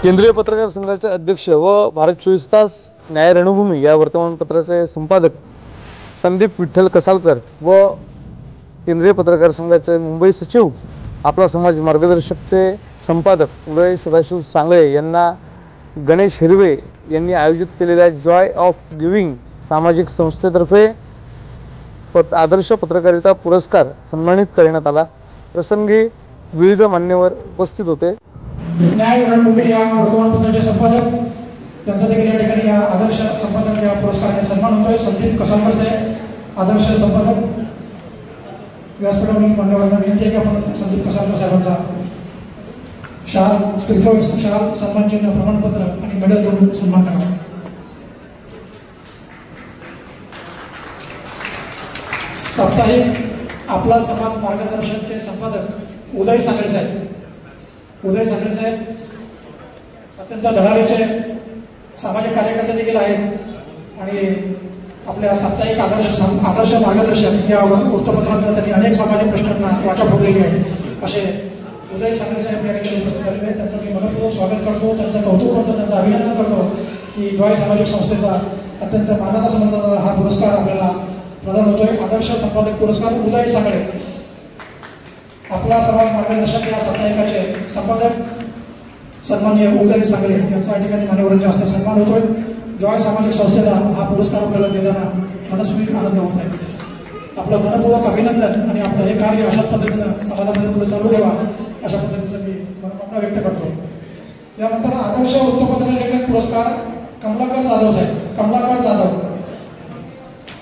केंद्रीय पत्रकार संघाचे अध्यक्ष व भारत 24 तास न्याय रणभूमी या वर्तमानपत्राचे संपादक संदीप विठ्ठल कसालकर व केंद्रीय पत्रकार संघाचे मुंबई सचिव आपला समाज मार्गदर्शकचे संपादक उदय सदाशिव सांगळे यांना गणेश हिरवे यांनी आयोजित केलेल्या जॉय ऑफ गिविंग सामाजिक संस्थेतर्फे आदर्श पत्रकारिता पुरस्कार सन्मानित करण्यात आला। प्रसंगी विविध मान्यवर उपस्थित होते। न्याय रणभूमी या वर्तमानपत्राचे संपादक त्यांचा देखील या ठिकाणी या आदर्श संपादक या पुरस्काराने सन्मान होतोय। संदीप कसालकर साहेब आदर्श संपादक व्यासपीठावरील मान्यवरांना विनंती आहे की आपण संदीप कसालकर साहेबांचा शाल श्रीफळ शाल सन्मान चिन्ह प्रमाणपत्र आणि मेडल देऊन सन्मान करावा। साप्ताहिक आपला समाज मार्गदर्शकचे संपादक उदय सांगळे साहेब अत्यंत धडाडीचे सामाजिक कार्यकर्ते देखील आहेत आणि आपल्या साप्ताहिक आदर्श मार्गदर्शक या वृत्तपत्रात त्यांनी अनेक सामाजिक प्रश्नांना वाचा फोडलेली आहे। असे उदय सांगळे साहेब या ठिकाणी उपस्थित झालेले आहेत। त्यांचं मी मनपूर्वक स्वागत करतो, त्यांचं कौतुक करतो, त्यांचं अभिनंदन करतो की जॉय सामाजिक संस्थेचा अत्यंत मानाचा संबंध हा पुरस्कार आपल्याला प्रदान होतोय। आदर्श संपादक पुरस्कार उदय सांगळे आपला समाज मार्गदर्शक या साप्ताहिकाचे संपादक सन्माननीय उदय सांगळे यांचा या ठिकाणी मान्यवरांच्या हस्ते सन्मान होतोय। जॉय सामाजिक संस्थेला हा पुरस्कार आपल्याला देताना मनस्वी आनंद होत आहे। आपलं मनपूर्वक अभिनंदन आणि आपलं हे कार्य अशाच पद्धतीनं समाजामध्ये पुढे चालू ठेवा अशा पद्धतीचं मी मनोकामना व्यक्त करतो। यानंतर आदर्श वृत्तपत्र लेखक पुरस्कार कमलाकर जाधव